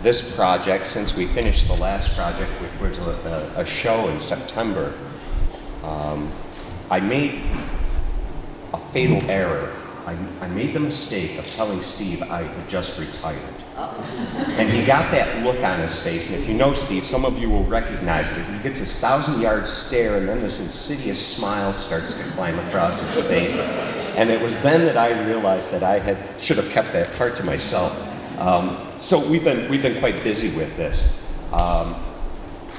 this project, since we finished the last project, which was a show in September, I made a fatal error. I made the mistake of telling Steve I had just retired. And he got that look on his face, and if you know Steve, some of you will recognize it. He gets this 1,000-yard stare, and then this insidious smile starts to climb across his face. And it was then that I realized that I should have kept that part to myself. So we've been quite busy with this.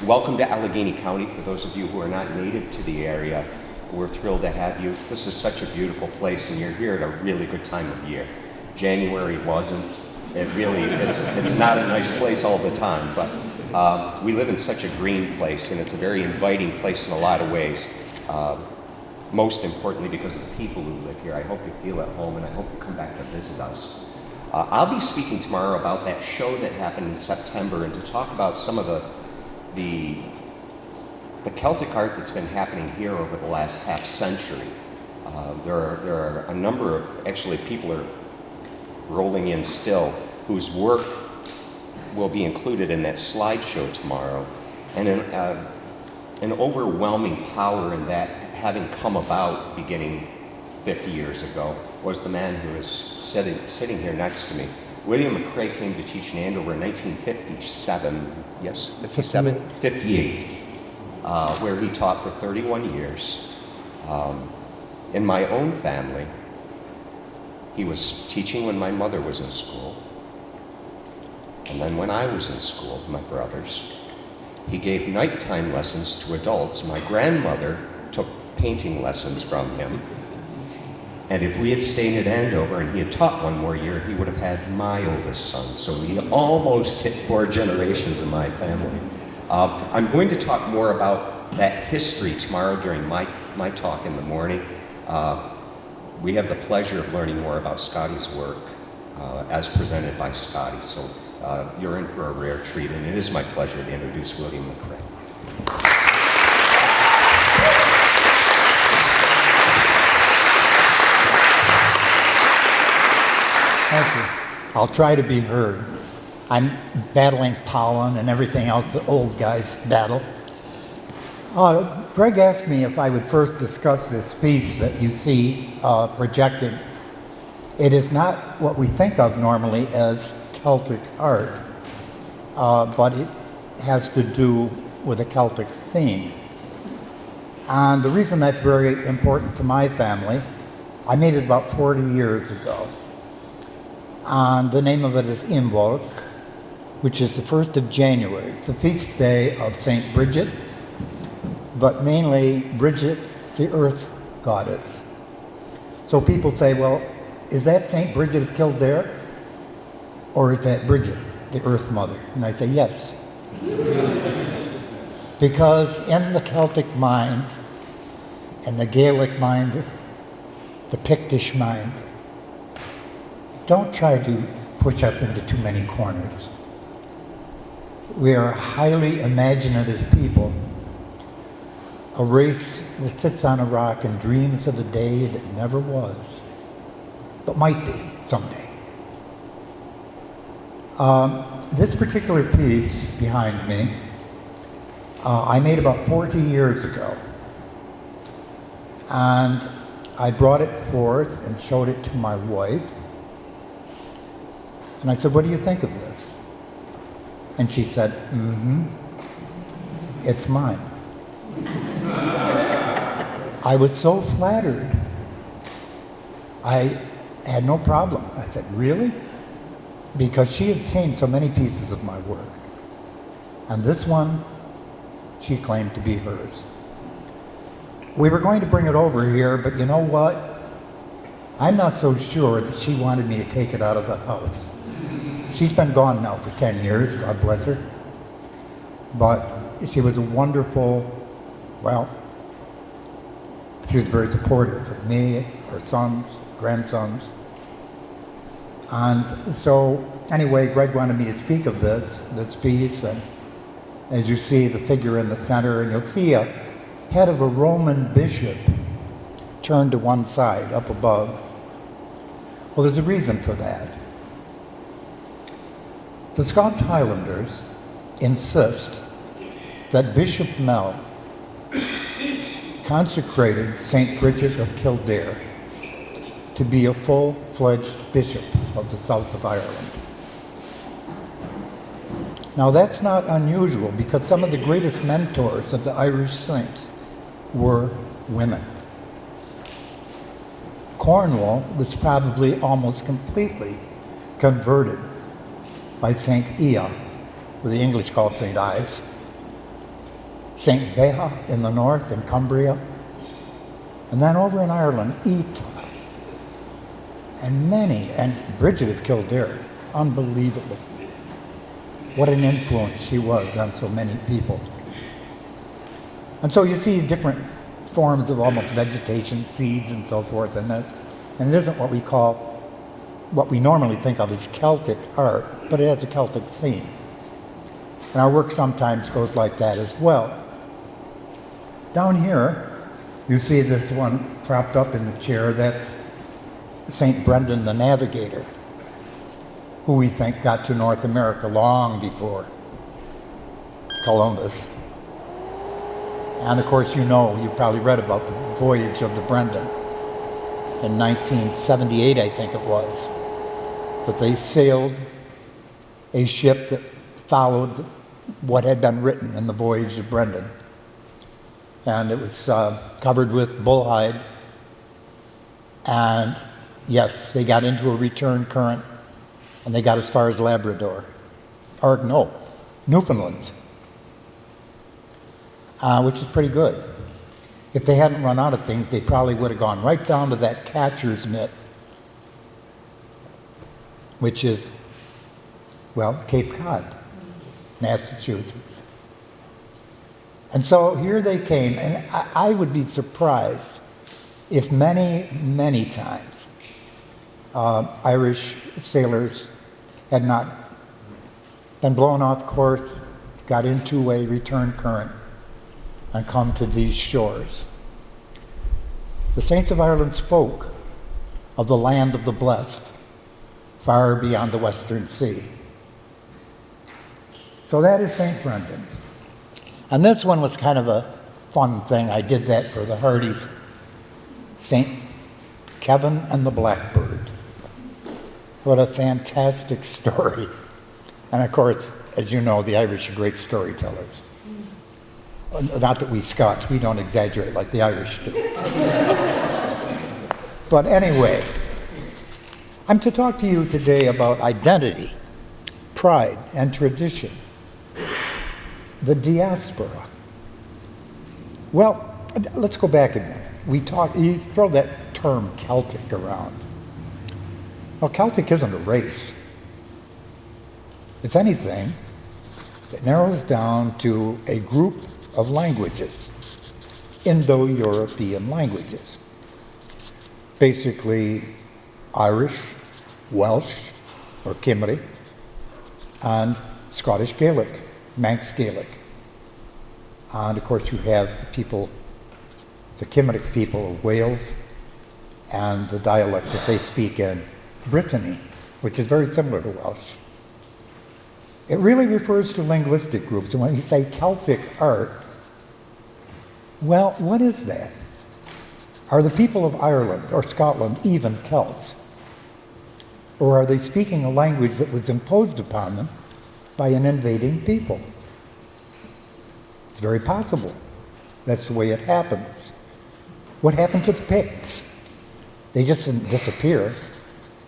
Welcome to Allegheny County. For those of you who are not native to the area, we're thrilled to have you. This is such a beautiful place, and you're here at a really good time of year. January wasn't. It's not a nice place all the time, but we live in such a green place, and it's a very inviting place in a lot of ways. Most importantly, because of the people who live here. I hope you feel at home, and I hope you come back to visit us. I'll be speaking tomorrow about that show that happened in September, and to talk about some of the Celtic art that's been happening here over the last half century. There are a number of, actually, people are rolling in still, whose work will be included in that slideshow tomorrow. And an overwhelming power in that, having come about beginning 50 years ago, was the man who is sitting here next to me. William MacCrea came to teach in Andover in 1957, yes, 57? 58, where he taught for 31 years. In my own family, he was teaching when my mother was in school. And then when I was in school, my brothers, he gave nighttime lessons to adults. My grandmother took painting lessons from him. And if we had stayed at Andover and he had taught one more year, he would have had my oldest son. So we almost hit 4 generations in my family. I'm going to talk more about that history tomorrow during my talk in the morning. We have the pleasure of learning more about Scotty's work as presented by Scotty. So you're in for a rare treat, and it is my pleasure to introduce William MacCrea. Thank you. I'll try to be heard. I'm battling pollen and everything else the old guys battle. Greg asked me if I would first discuss this piece that you see projected. It is not what we think of normally as Celtic art, but it has to do with a Celtic theme. And the reason that's very important to my family, I made it about 40 years ago. And the name of it is Imbolc, which is the 1st of January. It's the feast day of St. Bridget, but mainly Bridget, the earth goddess. So people say, well, is that St. Bridget of Kildare? Or is that Bridget, the earth mother? And I say, yes. Because in the Celtic mind, and the Gaelic mind, the Pictish mind, don't try to push us into too many corners. We are a highly imaginative people, a race that sits on a rock and dreams of a day that never was, but might be someday. This particular piece behind me, I made about 40 years ago. And I brought it forth and showed it to my wife. And I said, what do you think of this? And she said, it's mine. I was so flattered. I had no problem. I said, really? Because she had seen so many pieces of my work. And this one, she claimed to be hers. We were going to bring it over here, but you know what? I'm not so sure that she wanted me to take it out of the house. She's been gone now for 10 years, God bless her. But she was a wonderful, well, she was very supportive of me, her sons, grandsons. And so, anyway, Greg wanted me to speak of this piece. And as you see, the figure in the center, and you'll see a head of a Roman bishop turned to one side, up above. Well, there's a reason for that. The Scots Highlanders insist that Bishop Mel consecrated St. Bridget of Kildare to be a full-fledged bishop of the south of Ireland. Now that's not unusual because some of the greatest mentors of the Irish saints were women. Cornwall was probably almost completely converted by St. Ia, or the English call it St. Ives, St. Beha in the north, in Cumbria, and then over in Ireland, Eta, and Bridget of Kildare, unbelievable. What an influence she was on so many people. And so you see different forms of almost vegetation, seeds and so forth, and it isn't what we normally think of as Celtic art, but it has a Celtic theme. And our work sometimes goes like that as well. Down here, you see this one propped up in the chair. That's St. Brendan the Navigator, who we think got to North America long before Columbus. And of course, you probably read about the voyage of the Brendan in 1978, I think it was. But they sailed a ship that followed what had been written in the voyage of Brendan. And it was covered with bull hide. And yes, they got into a return current, and they got as far as Labrador. Or no, Newfoundland. Which is pretty good. If they hadn't run out of things, they probably would have gone right down to that catcher's mitt, which is, well, Cape Cod, Massachusetts. And so here they came, and I would be surprised if many, many times Irish sailors had not been blown off course, got into a return current, and come to these shores. The Saints of Ireland spoke of the land of the blessed, far beyond the Western Sea. So that is St. Brendan. And this one was kind of a fun thing. I did that for the Hardys. St. Kevin and the Blackbird. What a fantastic story. And of course, as you know, the Irish are great storytellers. Not that we Scots, we don't exaggerate like the Irish do. But anyway, I'm to talk to you today about identity, pride, and tradition. The diaspora. Well, let's go back a minute. You throw that term Celtic around. Well, Celtic isn't a race. If anything, it narrows down to a group of languages, Indo-European languages. Basically, Irish, Welsh, or Cymry, and Scottish Gaelic, Manx Gaelic. And of course you have the Cymric people of Wales, and the dialect that they speak in Brittany, which is very similar to Welsh. It really refers to linguistic groups, and when you say Celtic art, well, what is that? Are the people of Ireland or Scotland even Celts? Or are they speaking a language that was imposed upon them by an invading people? It's very possible. That's the way it happens. What happened to the Picts? They just didn't disappear.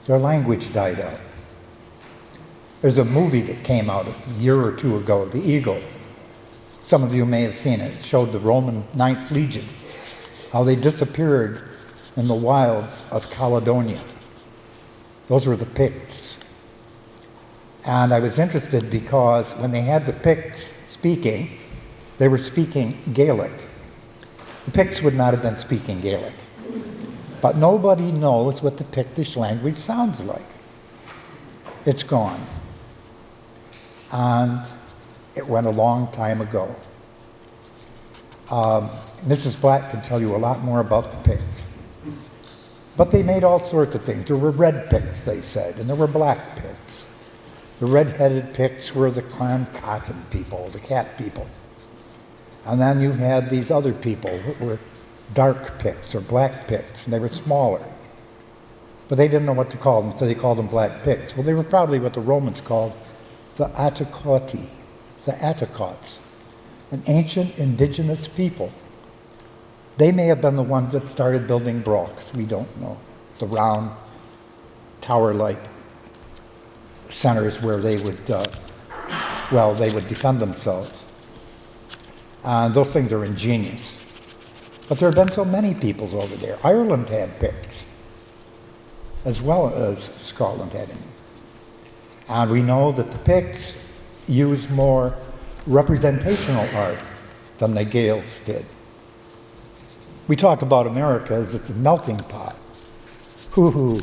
Their language died out. There's a movie that came out a year or two ago, The Eagle. Some of you may have seen it. It showed the Roman Ninth Legion, how they disappeared in the wilds of Caledonia. Those were the Picts. And I was interested because when they had the Picts speaking, they were speaking Gaelic. The Picts would not have been speaking Gaelic. But nobody knows what the Pictish language sounds like. It's gone. And it went a long time ago. Mrs. Black can tell you a lot more about the Picts. But they made all sorts of things. There were red Picts, they said, and there were black Picts. The red-headed Picts were the Clan Cotton people, the cat people. And then you had these other people that were dark Picts or black Picts, and they were smaller. But they didn't know what to call them, so they called them black Picts. Well, they were probably what the Romans called the Atticoti, the Atticots, an ancient indigenous people. They may have been the ones that started building brochs, we don't know. The round, tower-like centers where they would, they would defend themselves. And those things are ingenious. But there have been so many peoples over there. Ireland had Picts, as well as Scotland had them. And we know that the Picts used more representational art than the Gaels did. We talk about America as it's a melting pot. Hoo-hoo,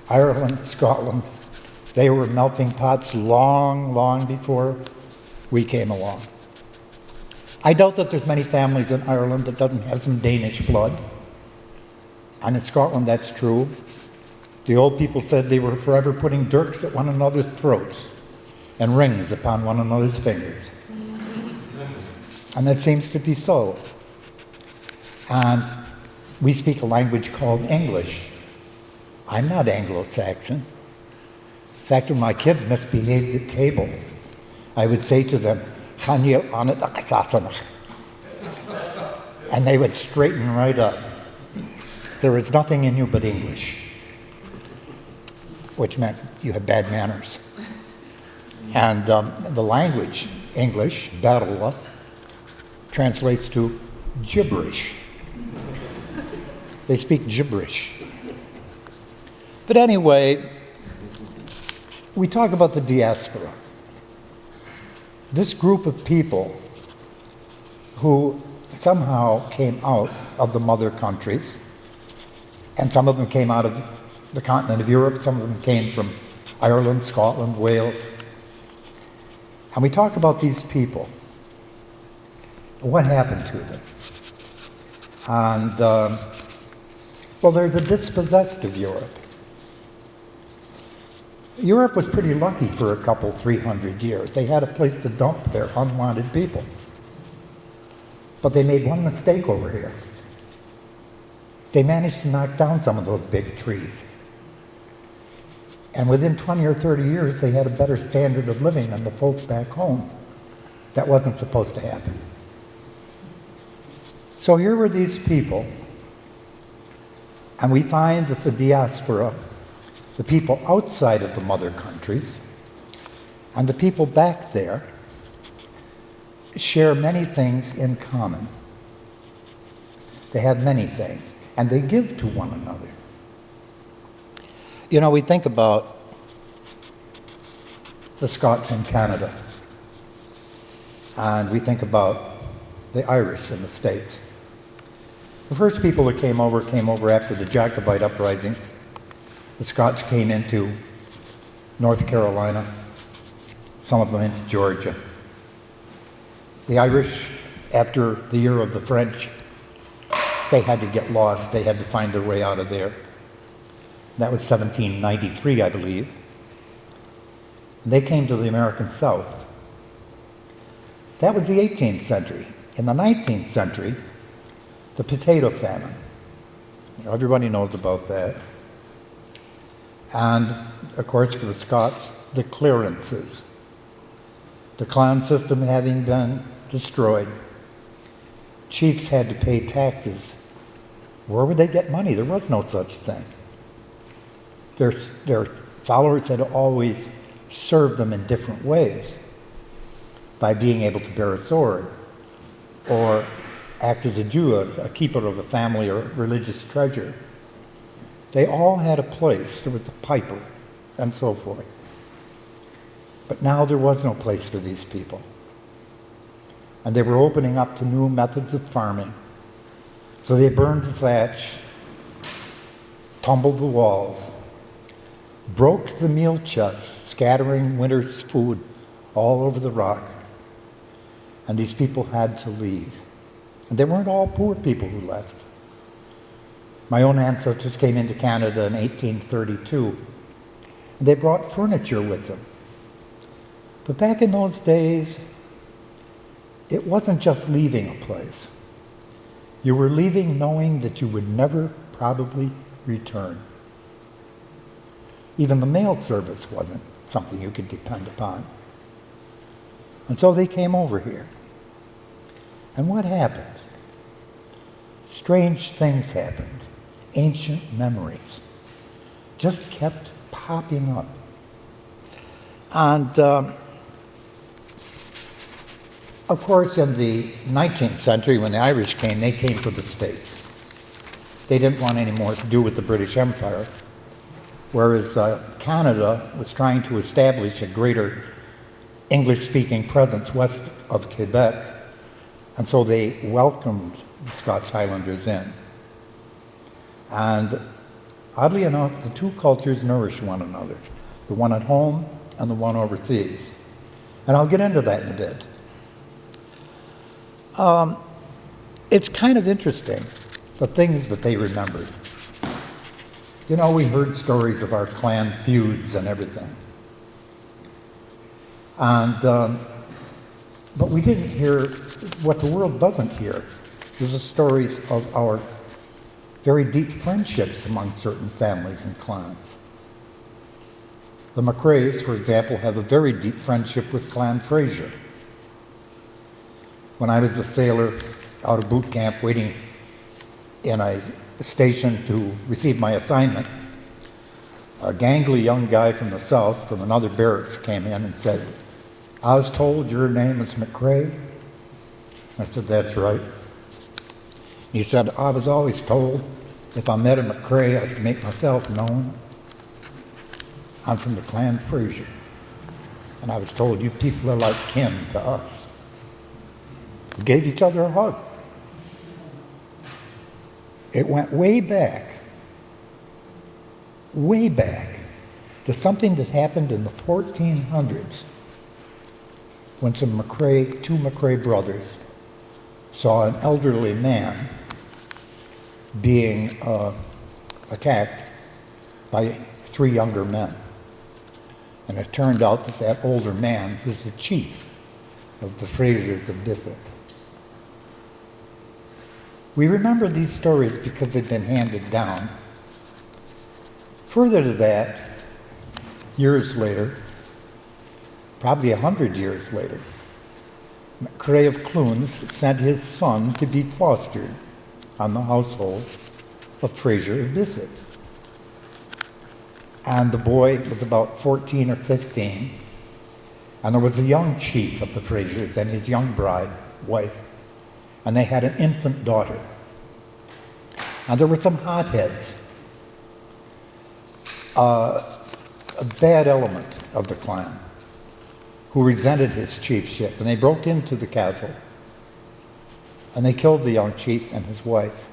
Ireland, Scotland, they were melting pots long, long before we came along. I doubt that there's many families in Ireland that doesn't have some Danish blood. And in Scotland, that's true. The old people said they were forever putting dirks at one another's throats and rings upon one another's fingers. And that seems to be so. And we speak a language called English. I'm not Anglo-Saxon. In fact, when my kids misbehaved at table, I would say to them, and they would straighten right up. There is nothing in you but English, which meant you had bad manners. And the language, English, Darla, translates to gibberish. They speak gibberish. But anyway, we talk about the diaspora. This group of people who somehow came out of the mother countries, and some of them came out of the continent of Europe, some of them came from Ireland, Scotland, Wales. And we talk about these people. What happened to them? And, they're the dispossessed of Europe. Europe was pretty lucky for a couple, 300 years. They had a place to dump their unwanted people. But they made one mistake over here. They managed to knock down some of those big trees. And within 20 or 30 years, they had a better standard of living than the folks back home. That wasn't supposed to happen. So here were these people, and we find that the diaspora, the people outside of the mother countries, and the people back there share many things in common. They have many things, and they give to one another. You know, we think about the Scots in Canada, and we think about the Irish in the States. The first people that came over after the Jacobite uprising. The Scots came into North Carolina, some of them into Georgia. The Irish, after the year of the French, they had to get lost. They had to find their way out of there. That was 1793, I believe. And they came to the American South. That was the 18th century. In the 19th century, the potato famine. Everybody knows about that. And, of course, for the Scots, the clearances. The clan system having been destroyed, chiefs had to pay taxes. Where would they get money? There was no such thing. Their followers had always served them in different ways, by being able to bear a sword, or act as a Jew, a keeper of a family or religious treasure. They all had a place. There was the piper and so forth. But now there was no place for these people. And they were opening up to new methods of farming. So they burned the thatch, tumbled the walls, broke the meal chests, scattering winter's food all over the rock. And these people had to leave. And they weren't all poor people who left. My own ancestors came into Canada in 1832, and they brought furniture with them. But back in those days, it wasn't just leaving a place. You were leaving knowing that you would never probably return. Even the mail service wasn't something you could depend upon. And so they came over here. And what happened? Strange things happened. Ancient memories just kept popping up. And of course, in the 19th century, when the Irish came, they came for the States. They didn't want any more to do with the British Empire, whereas Canada was trying to establish a greater English-speaking presence west of Quebec, and so they welcomed the Scots Highlanders in. And oddly enough, the two cultures nourished one another, the one at home and the one overseas. And I'll get into that in a bit. It's kind of interesting, the things that they remembered. You know, we heard stories of our clan feuds and everything. And, but we didn't hear, what the world doesn't hear, is the stories of our very deep friendships among certain families and clans. The MacCreas, for example, have a very deep friendship with Clan Fraser. When I was a sailor out of boot camp waiting in a station to receive my assignment, a gangly young guy from the south, from another barracks, came in and said, "I was told your name is MacCrea." I said, "That's right." He said, "I was always told if I met a MacCrea, I was to make myself known. I'm from the Clan Fraser. And I was told you people are like kin to us." We gave each other a hug. It went way back to something that happened in the 1400s when two MacCrea brothers saw an elderly man being attacked by three younger men. And it turned out that that older man was the chief of the Frasers of Bissett. We remember these stories because they've been handed down. Further to that, years later, probably 100 years later, MacCrea of Clunes sent his son to be fostered on the household of Fraser of Bissett. And the boy was about 14 or 15, and there was a young chief of the Frasers and his young wife, and they had an infant daughter. And there were some hotheads, a bad element of the clan, who resented his chiefship, and they broke into the castle, and they killed the young chief and his wife.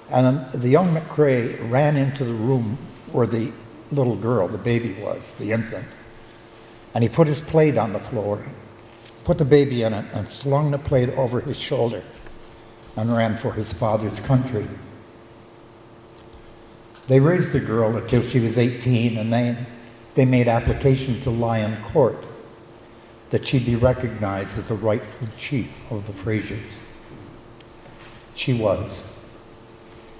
And the young MacCrea ran into the room where the little girl, the baby was, the infant, and he put his plate on the floor, put the baby in it, and slung the plate over his shoulder and ran for his father's country. They raised the girl until she was 18, and they made application to Lyon Court that she be recognized as the rightful chief of the Frasers. She was.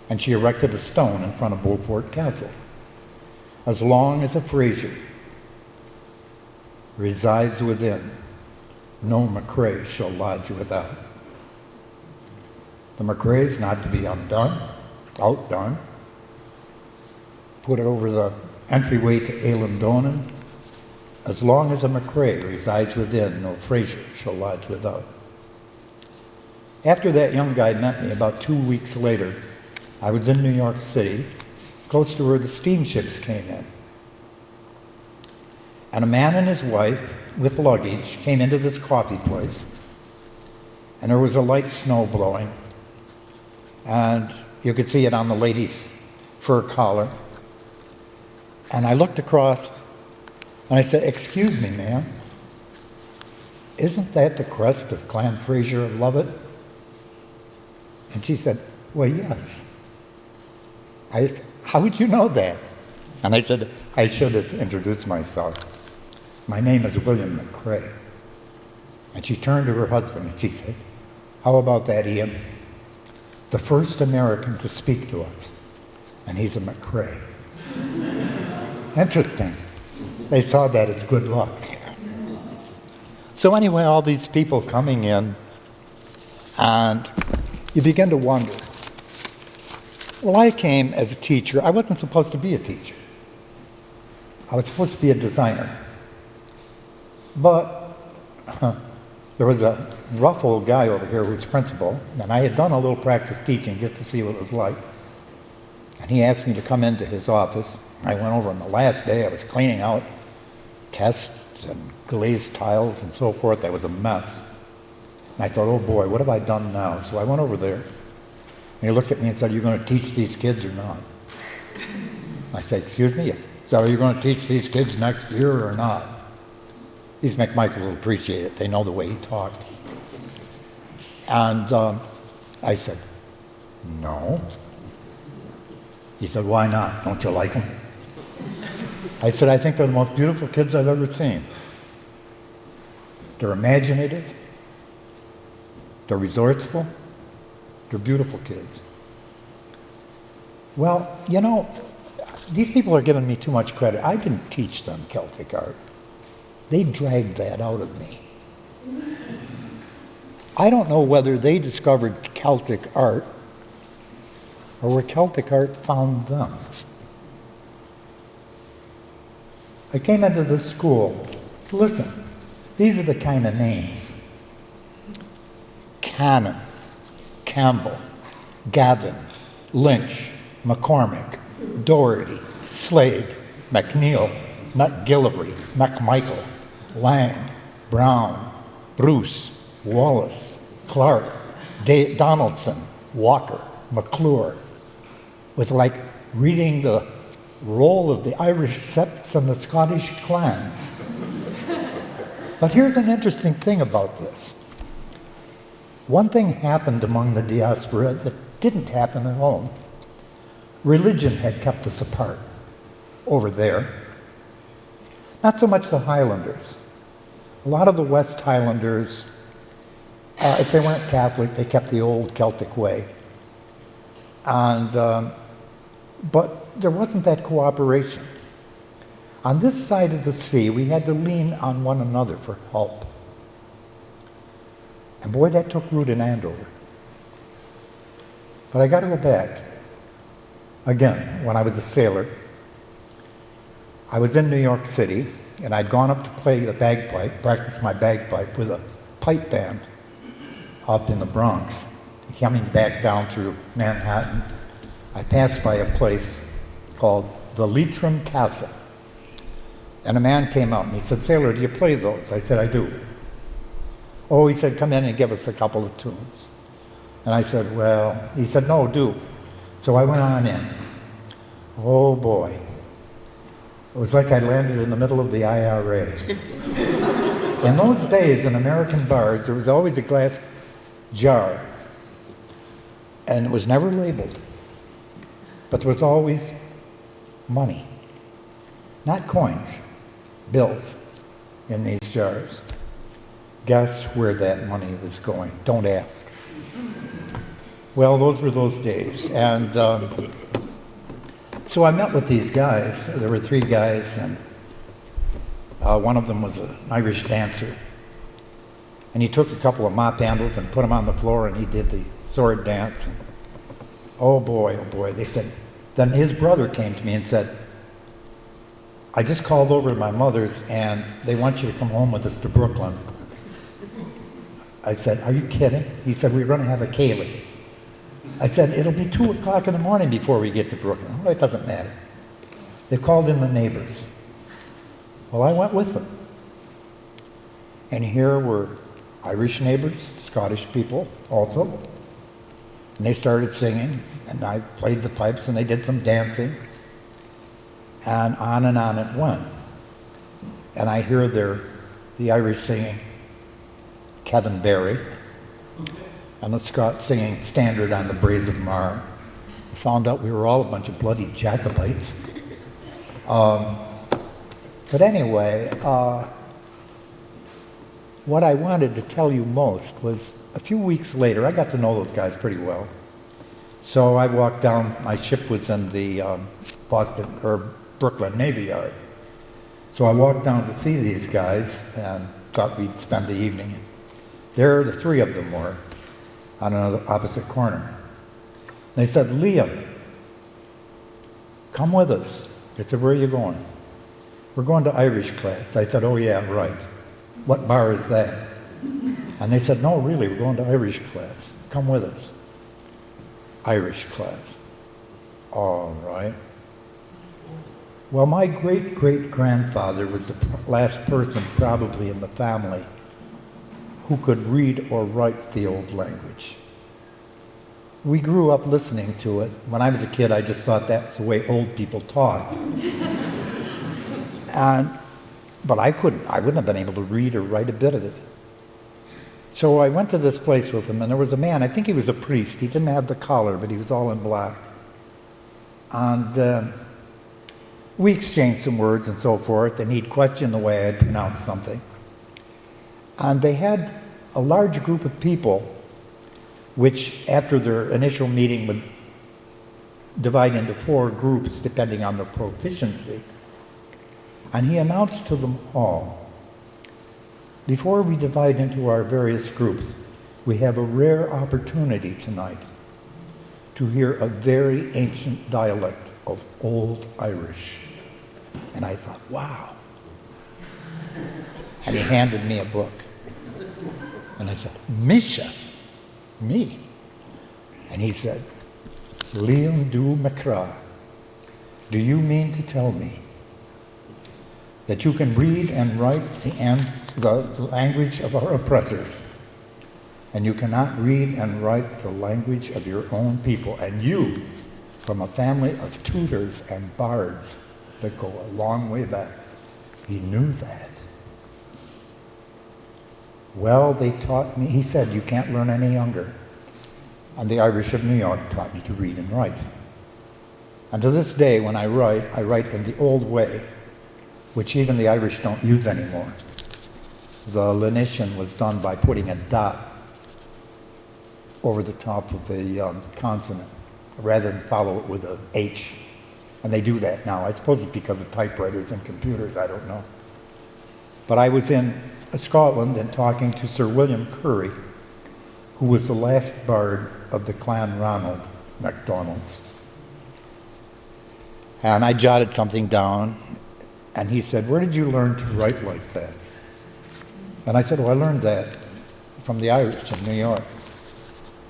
And she erected a stone in front of Beaufort Castle. As long as a Fraser resides within, no MacCrea shall lodge without. The MacCrea is not to be outdone, put over the entryway to Eilean Donan. As long as a MacCrea resides within, no Fraser shall lodge without. After that young guy met me, about 2 weeks later, I was in New York City, close to where the steamships came in. And a man and his wife, with luggage, came into this coffee place. And there was a light snow blowing. And you could see it on the lady's fur collar. And I looked across, and I said, "Excuse me, ma'am, isn't that the crest of Clan Fraser of Lovett?" And she said, "Well, yes." I said, "How would you know that?" And I said, "I should have introduced myself." My name is William MacCrea. And she turned to her husband and she said, how about that, Ian? The first American to speak to us. And he's a MacCrea. Interesting. They saw that as good luck. So anyway, all these people coming in, and you begin to wonder, well, I came as a teacher. I wasn't supposed to be a teacher. I was supposed to be a designer. But there was a rough old guy over here who was principal, and I had done a little practice teaching just to see what it was like. And he asked me to come into his office. I went over on the last day. I was cleaning out tests and glazed tiles and so forth. That was a mess. And I thought, oh boy, what have I done now? So I went over there, and he looked at me and said, are you going to teach these kids or not? I said, excuse me? So are you going to teach these kids next year or not? These McMichaels will appreciate it. They know the way he talked. And I said, no. He said, why not? Don't you like them? I said, I think they're the most beautiful kids I've ever seen. They're imaginative. They're resourceful. They're beautiful kids. Well, you know, these people are giving me too much credit. I didn't teach them Celtic art. They dragged that out of me. I don't know whether they discovered Celtic art or where Celtic art found them. I came into this school. Listen, these are the kind of names. Cannon, Campbell, Gavin, Lynch, McCormick, Doherty, Slade, McNeil, McGillivray, McMichael, Lang, Brown, Bruce, Wallace, Clark, Donaldson, Walker, McClure. It was like reading the roll of the Irish septs and the Scottish clans. But here's an interesting thing about this. One thing happened among the diaspora that didn't happen at home. Religion had kept us apart over there. Not so much the Highlanders. A lot of the West Highlanders, if they weren't Catholic, they kept the old Celtic way. And, but there wasn't that cooperation. On this side of the sea, we had to lean on one another for help. And boy, that took root in Andover. But I got to go back. Again, when I was a sailor, I was in New York City, and I'd gone up to play the bagpipe, practice my bagpipe with a pipe band up in the Bronx. Coming back down through Manhattan, I passed by a place called the Leitrim Castle. And a man came out and he said, "Sailor, do you play those?" I said, "I do." "Oh," he said, "come in and give us a couple of tunes." And I said, "Well," he said, "No, do." So I went on in. Oh boy. It was like I landed in the middle of the IRA. In those days, in American bars, there was always a glass jar. And it was never labeled. But there was always money. Not coins, bills in these jars. Guess where that money was going? Don't ask. Well, those were those days. And so I met with these guys. There were three guys, and one of them was an Irish dancer. And he took a couple of mop handles and put them on the floor, and he did the sword dance. And oh boy, they said. Then his brother came to me and said, "I just called over to my mother's, and they want you to come home with us to Brooklyn." I said, "Are you kidding?" He said, "We're going to have a Kaylee." I said, "It'll be 2 o'clock in the morning before we get to Brooklyn." Well, it doesn't matter. They called in the neighbors. Well, I went with them. And here were Irish neighbors, Scottish people also. And they started singing, and I played the pipes, and they did some dancing. And on it went. And I hear the Irish singing Kevin Barry, and the Scots singing Standard on the Braes of Mar. I found out we were all a bunch of bloody Jacobites. But anyway, what I wanted to tell you most was a few weeks later, I got to know those guys pretty well. So I walked down, my ship was in the Boston or Brooklyn Navy Yard. So I walked down to see these guys and thought we'd spend the evening. There, the three of them were on another opposite corner. They said, Liam, come with us. I said, where are you going? We're going to Irish class. I said, oh yeah, right. What bar is that? And they said, no, really, we're going to Irish class. Come with us. Irish class. All right. Well, my great-great-grandfather was the last person probably in the family who could read or write the old language. We grew up listening to it. When I was a kid, I just thought that's the way old people talk. But I wouldn't have been able to read or write a bit of it. So I went to this place with him, and there was a man, I think he was a priest. He didn't have the collar, but he was all in black. And we exchanged some words and so forth, and he'd question the way I'd pronounce something. And they had a large group of people, which after their initial meeting would divide into 4 groups depending on their proficiency. And he announced to them all, before we divide into our various groups, we have a rare opportunity tonight to hear a very ancient dialect of Old Irish. And I thought, wow. And he handed me a book. And I said, Misha, me. And he said, Liam du MacCrea, do you mean to tell me that you can read and write the language of our oppressors, and you cannot read and write the language of your own people, and you, from a family of tutors and bards that go a long way back? He knew that. Well, they taught me, he said, you can't learn any younger. And the Irish of New York taught me to read and write. And to this day, when I write in the old way, which even the Irish don't use anymore. The lenition was done by putting a dot over the top of the consonant, rather than follow it with an H. And they do that now. I suppose it's because of typewriters and computers, I don't know. But I was in Scotland and talking to Sir William Currie, who was the last bard of the Clan Ronald MacDonald's. And I jotted something down, and he said, where did you learn to write like that? And I said, well, I learned that from the Irish in New York.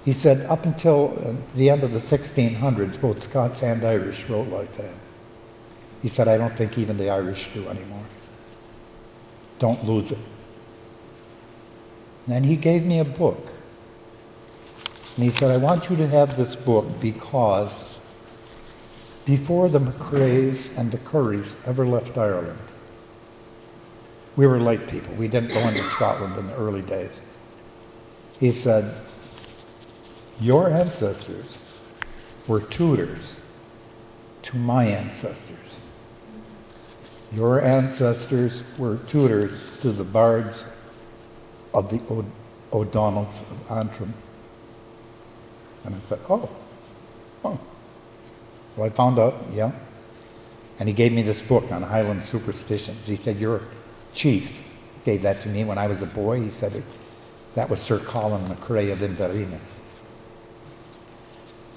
He said, up until the end of the 1600s, both Scots and Irish wrote like that. He said, I don't think even the Irish do anymore. Don't lose it. And then he gave me a book. And he said, I want you to have this book because before the MacCreas and the Curries ever left Ireland, we were lake people. We didn't go into Scotland in the early days. He said, your ancestors were tutors to my ancestors. Your ancestors were tutors to the bards of the O'Donnells of Antrim. And I said, oh. So I found out, yeah. And he gave me this book on Highland superstitions. He said, your chief gave that to me when I was a boy. He said, that was Sir Colin MacCrea of Inverina.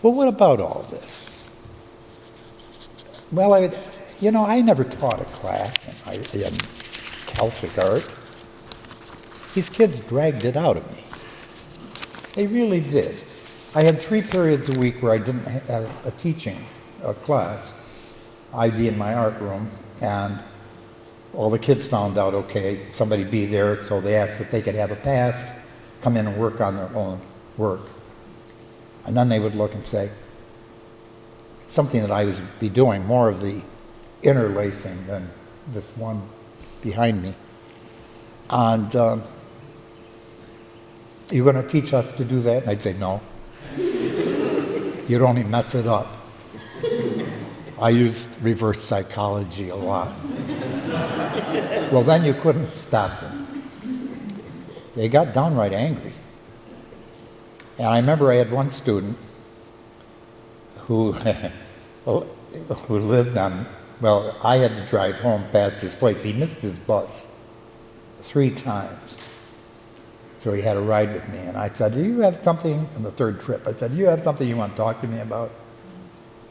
Well, what about all this? Well, I never taught a class in Celtic art. These kids dragged it out of me. They really did. I had 3 periods a week where I didn't have a class. I'd be in my art room, and all the kids found out, okay, somebody be there, so they asked if they could have a pass, come in and work on their own work. And then they would look and say, something that I would be doing, more of the interlacing than this one behind me. And you're going to teach us to do that? And I'd say, no. You'd only mess it up. I used reverse psychology a lot. Well, then you couldn't stop them. they got downright angry. And I remember I had one student who, who lived on, well, I had to drive home past his place. He missed his bus 3 times. So he had a ride with me. And I said, do you have something, on the 3rd trip, I said, do you have something you want to talk to me about?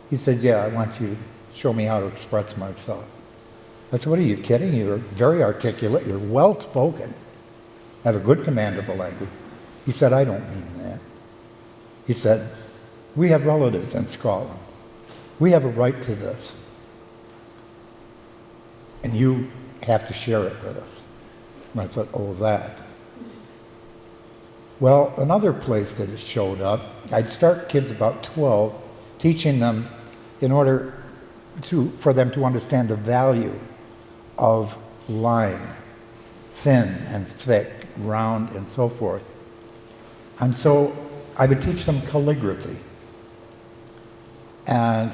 He said, yeah, I want you to show me how to express myself. I said, what are you kidding? You're very articulate. You're well-spoken. Have a good command of the language. He said, I don't mean that. He said, we have relatives in Scotland. We have a right to this. And you have to share it with us. And I said, oh, that. Well, another place that it showed up, I'd start kids about 12, teaching them in order for them to understand the value of line, thin and thick, round, and so forth. And so I would teach them calligraphy. And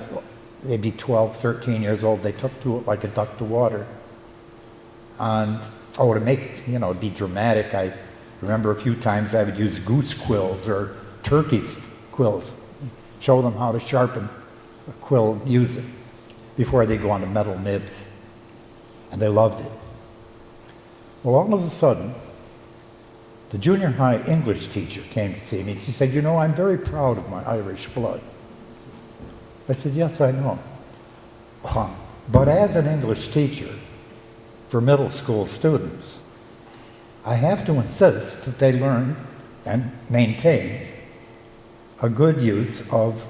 they'd be 12, 13 years old. They took to it like a duck to water. And, to make, it'd be dramatic, I remember a few times I would use goose quills or turkey quills, show them how to sharpen a quill, use it, before they go on to metal nibs. And they loved it. Well, all of a sudden, the junior high English teacher came to see me and she said, I'm very proud of my Irish blood. I said, yes, I know. But as an English teacher for middle school students, I have to insist that they learn and maintain a good use of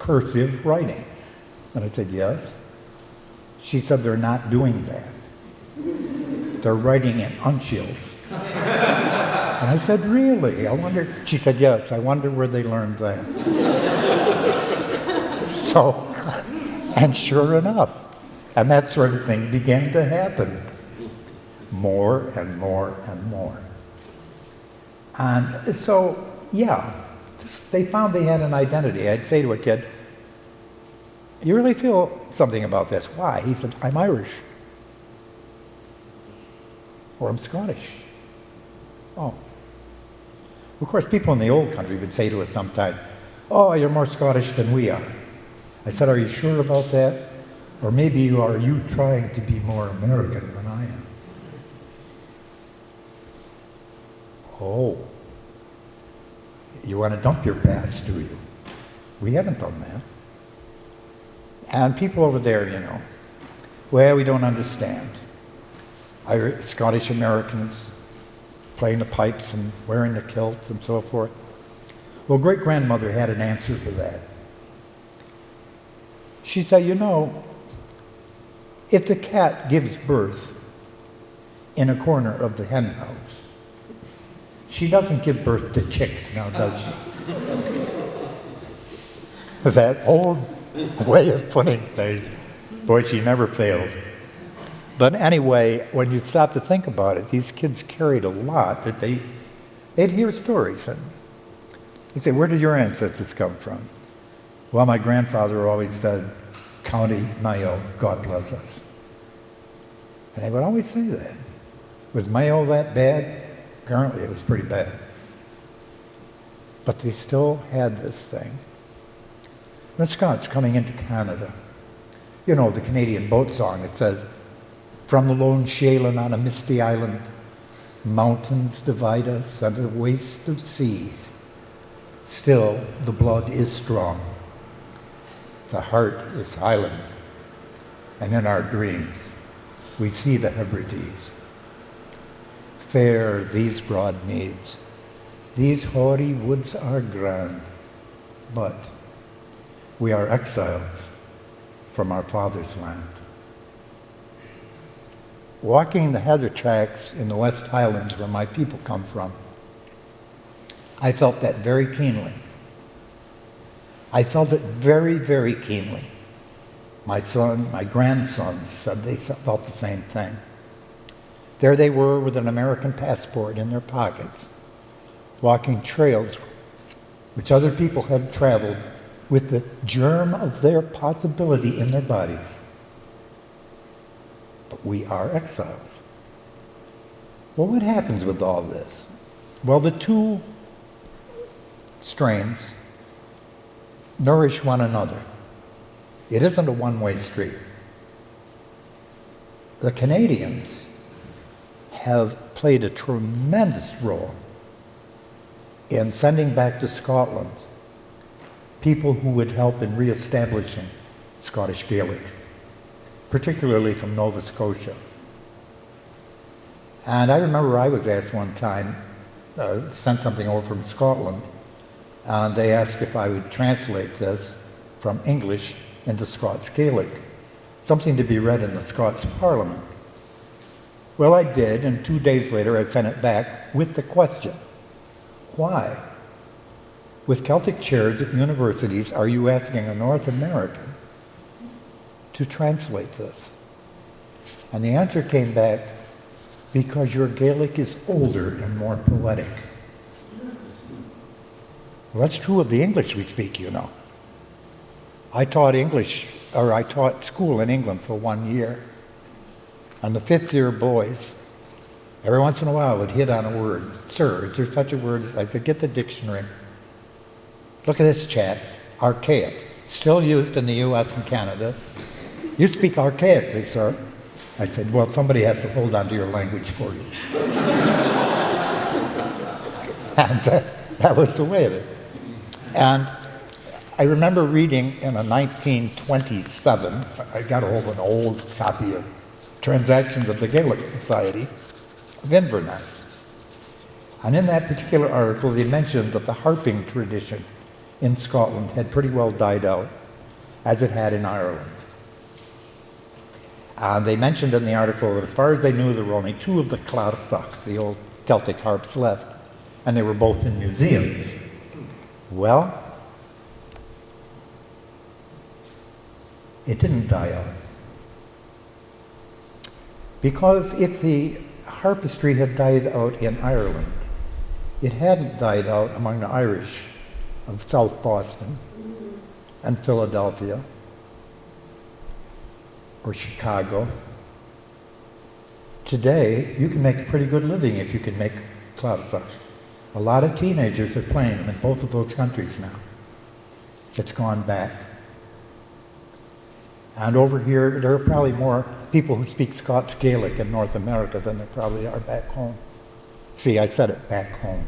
cursive writing. And I said, yes. She said, they're not doing that. They're writing in uncials. And I said, really? I wonder. She said, yes, I wonder where they learned that. So, and sure enough, and that sort of thing began to happen more and more and more. And so, yeah, they found they had an identity. I'd say to a kid, you really feel something about this. Why? He said, I'm Irish. Or I'm Scottish. Oh. Of course, people in the old country would say to us sometimes, oh, you're more Scottish than we are. I said, are you sure about that? Or maybe are you trying to be more American than I am? Oh. You want to dump your past, do you? We haven't done that. And people over there, well, we don't understand. Scottish Americans playing the pipes and wearing the kilts and so forth. Well, great-grandmother had an answer for that. She said, if the cat gives birth in a corner of the hen house, she doesn't give birth to chicks now, does she? That old way of putting things, boy, she never failed. But anyway, when you stop to think about it, these kids carried a lot that they'd hear stories. And they'd say, where did your ancestors come from? Well, my grandfather always said, County Mayo, God bless us. And they would always say that. Was Mayo that bad? Apparently it was pretty bad. But they still had this thing. The Scots coming into Canada. The Canadian boat song, it says, from the lone Shéalin on a misty island, mountains divide us and a waste of seas. Still, the blood is strong. The heart is Highland. And in our dreams, we see the Hebrides. Fair these broad meads, these hoary woods are grand, but we are exiles from our father's land. Walking the heather tracks in the West Highlands where my people come from, I felt that very keenly. I felt it very, very keenly. My grandsons said they felt the same thing. There they were with an American passport in their pockets, walking trails which other people had traveled with the germ of their possibility in their bodies. But we are exiles. Well, what happens with all this? Well, the two strains nourish one another. It isn't a one-way street. The Canadians have played a tremendous role in sending back to Scotland people who would help in reestablishing Scottish Gaelic, particularly from Nova Scotia. And I remember I was asked one time, sent something over from Scotland, and they asked if I would translate this from English into Scots Gaelic, something to be read in the Scots Parliament. Well, I did, and 2 days later I sent it back with the question, why, with Celtic chairs at universities, are you asking a North American to translate this? And the answer came back, because your Gaelic is older and more poetic. Well, that's true of the English we speak, you know. I taught school in England for 1 year. And the fifth-year boys, every once in a while, would hit on a word. Sir, is there such a word? I said, get the dictionary. Look at this chat, archaic. Still used in the U.S. and Canada. You speak archaically, sir. I said, well, somebody has to hold on to your language for you. And that was the way of it. And I remember reading in a 1927, I got hold of an old copy of Transactions of the Gaelic Society of Inverness. And in that particular article, they mentioned that the harping tradition in Scotland had pretty well died out, as it had in Ireland. They mentioned in the article that as far as they knew, there were only two of the clarsach, the old Celtic harps, left, and they were both in museums. Well, it didn't die out. Because if the harpistry had died out in Ireland, it hadn't died out among the Irish of South Boston and Philadelphia or Chicago. Today, you can make a pretty good living if you can make clarsach. A lot of teenagers are playing them in both of those countries now. It's gone back. And over here, there are probably more people who speak Scots Gaelic in North America than there probably are back home. See, I said it, back home.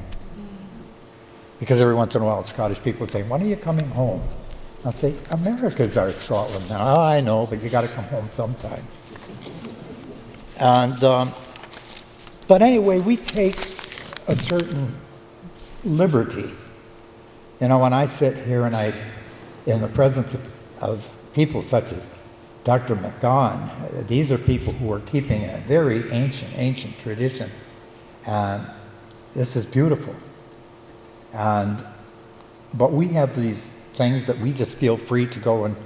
Because every once in a while, Scottish people say, when are you coming home? I'll say, America's our Scotland now. Oh, I know, but you got to come home sometime. And, but anyway, we take a certain liberty. You know, when I sit here and in the presence of people such as Dr. McGaughan, these are people who are keeping a very ancient tradition. And this is beautiful. But we have these things that we just feel free to go and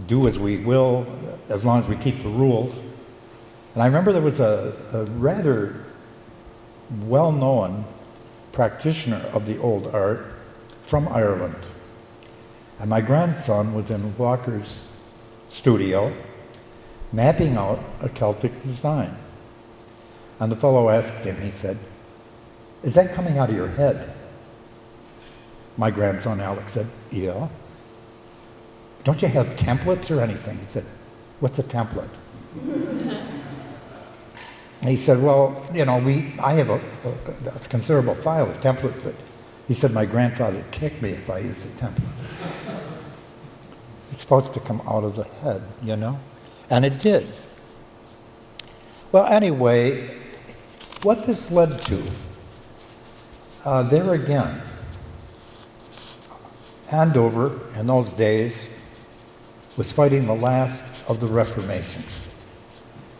do as we will, as long as we keep the rules. And I remember there was a rather well-known practitioner of the old art from Ireland. And my grandson was in Walker's studio mapping out a Celtic design. And the fellow asked him, he said, is that coming out of your head? My grandson Alex said, yeah. Don't you have templates or anything? He said, what's a template? And he said, well, you know, I have a considerable file of templates that, he said, my grandfather would kick me if I used a template. It's supposed to come out of the head, you know? And it did. Well, anyway, what this led to, there again, Andover in those days was fighting the last of the Reformation.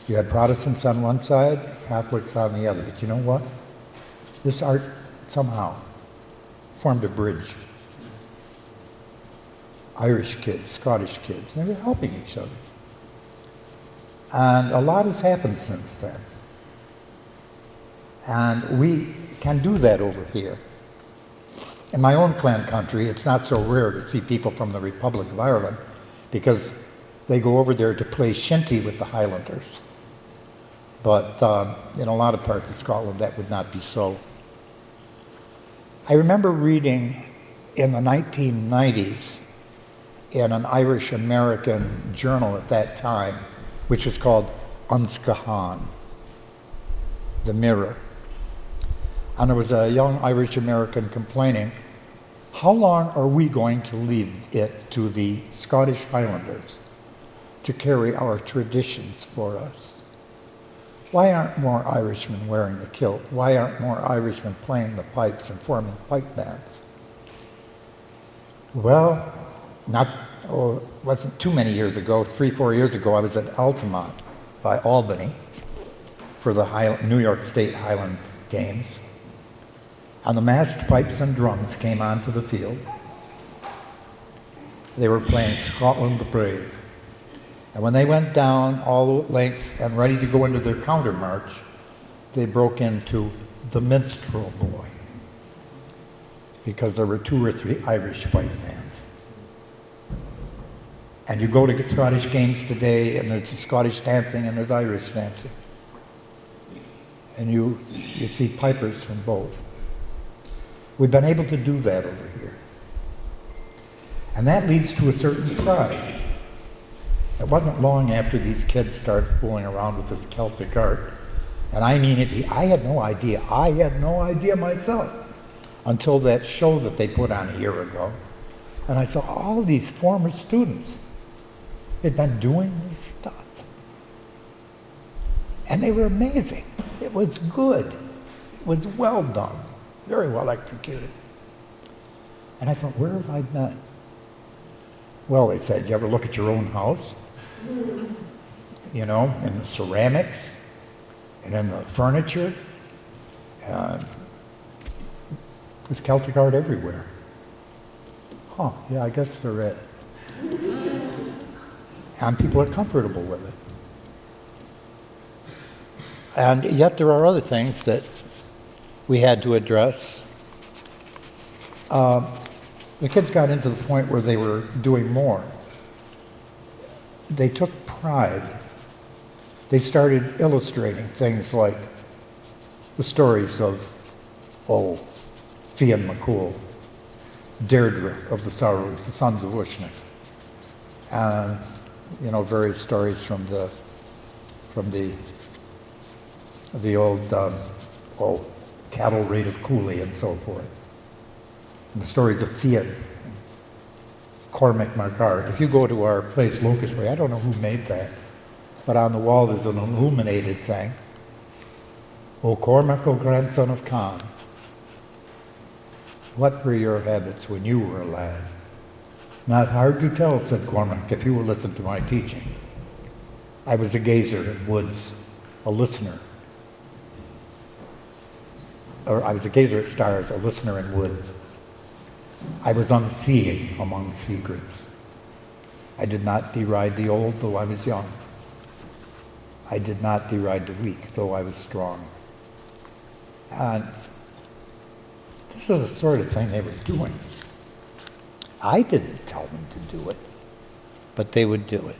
You had Protestants on one side, Catholics on the other. But you know what? This art somehow formed a bridge. Irish kids, Scottish kids, they were helping each other. And a lot has happened since then. And we can do that over here. In my own clan country, it's not so rare to see people from the Republic of Ireland because they go over there to play shinty with the Highlanders. But in a lot of parts of Scotland, that would not be so. I remember reading in the 1990s in an Irish-American journal at that time, which was called Unscahan, The Mirror. And there was a young Irish-American complaining, how long are we going to leave it to the Scottish Highlanders to carry our traditions for us? Why aren't more Irishmen wearing the kilt? Why aren't more Irishmen playing the pipes and forming pipe bands? Well, it wasn't too many years ago, 3-4 years ago, I was at Altamont by Albany for the New York State Highland Games. And the massed pipes and drums came onto the field. They were playing Scotland the Brave. And when they went down all the length and ready to go into their counter march, they broke into the Minstrel Boy, because there were 2 or 3 Irish pipe bands. And you go to Scottish games today, and there's Scottish dancing and there's Irish dancing. And you see pipers from both. We've been able to do that over here. And that leads to a certain pride. It wasn't long after these kids started fooling around with this Celtic art. And I mean it, I had no idea. I had no idea myself until that show that they put on a year ago. And I saw all these former students had been doing this stuff. And they were amazing. It was good. It was well done. Very well executed. And I thought, where have I been? Well, they said, you ever look at your own house? You know, in the ceramics and in the furniture. There's Celtic art everywhere. Huh, yeah, I guess there is. And people are comfortable with it. And yet there are other things that we had to address. The kids got into the point where they were doing more. They took pride. They started illustrating things like the stories of, Fian McCool, Deirdre of the Sorrows, the Sons of Ushnick, and various stories from the old cattle raid of Cooley and so forth. And the stories of Fian, Cormac MacCrea. If you go to our place, Locust Way, I don't know who made that, but on the wall there's an illuminated thing. O Cormac, O grandson of Conn, what were your habits when you were a lad? Not hard to tell, said Cormac, if you will listen to my teaching. I was a gazer in woods, a listener. Or I was a gazer at stars, a listener in wood. I was unseeing among secrets. I did not deride the old, though I was young. I did not deride the weak, though I was strong. And this is the sort of thing they were doing. I didn't tell them to do it, but they would do it.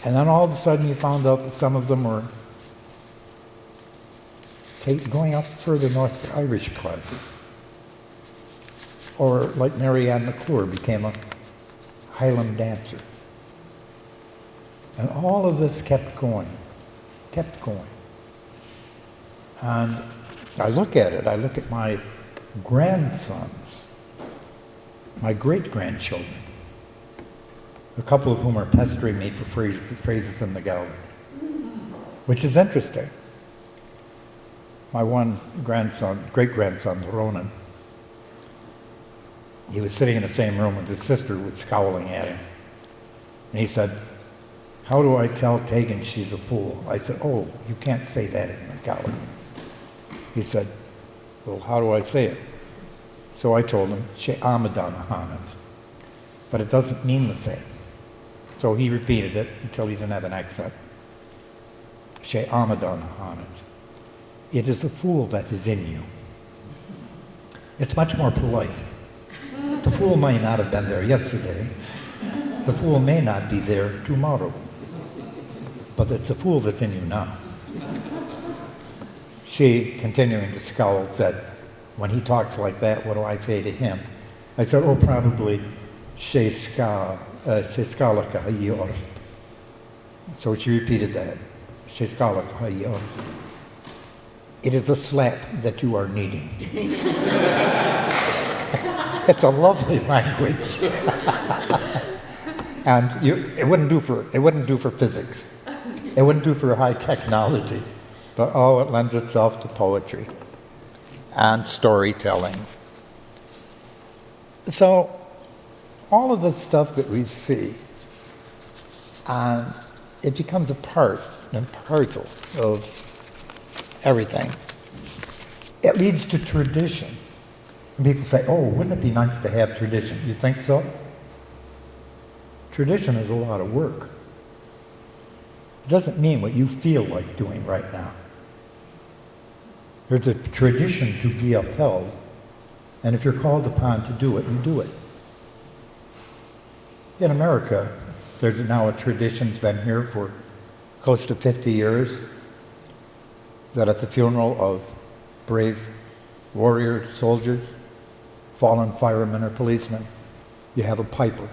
And then all of a sudden you found out that some of them were going up further north for Irish classes. Or like Marianne McClure became a Highland dancer. And all of this kept going. And I look at it, I look at my grandsons, my great-grandchildren, a couple of whom are pestering me for phrases in the gallery, which is interesting. My one grandson, great-grandson, Ronan, he was sitting in the same room with his sister who was scowling at him. And he said, how do I tell Tegan she's a fool? I said, oh, you can't say that in the gallery. He said, well, how do I say it? So I told him, She Amadana Hanat. But it doesn't mean the same. So he repeated it until he didn't have an accent. She Amadana Hanat. It is the fool that is in you. It's much more polite. The fool may not have been there yesterday. The fool may not be there tomorrow. But it's the fool that's in you now. She, continuing to scowl, said, When he talks like that, what do I say to him? I said, oh, probably Sheskalaka Hayorst. So she repeated that. Sheskalaka Hayorst. It is a slap that you are needing. It's a lovely language. And it wouldn't do for physics. It wouldn't do for high technology. But oh, it lends itself to poetry and storytelling. So all of the stuff that we see, it becomes a part and parcel of everything. It leads to tradition. And people say, oh, wouldn't it be nice to have tradition? You think so? Tradition is a lot of work. It doesn't mean what you feel like doing right now. There's a tradition to be upheld, and if you're called upon to do it, you do it. In America, there's now a tradition's been here for close to 50 years, that at the funeral of brave warriors, soldiers, fallen firemen or policemen, you have a piper.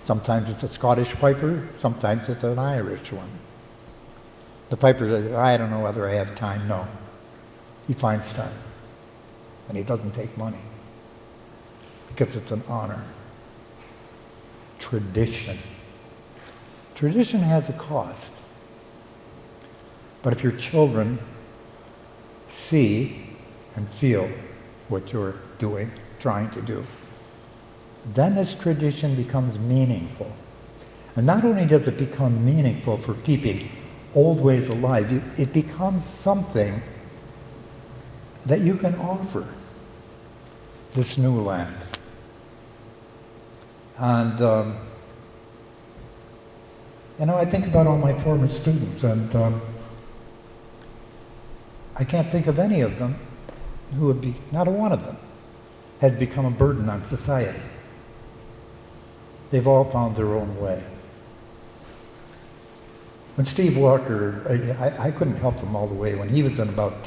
Sometimes it's a Scottish piper, sometimes it's an Irish one. The piper says, I don't know whether I have time. No. He finds time. And he doesn't take money. Because it's an honor. Tradition. Tradition has a cost. But if your children see and feel what you're doing, trying to do, then this tradition becomes meaningful. And not only does it become meaningful for keeping old ways alive, it becomes something that you can offer this new land. And, I think about all my former students, and I can't think of any of them who would be, not a one of them, had become a burden on society. They've all found their own way. When Steve Walker, I couldn't help him all the way. When he was in about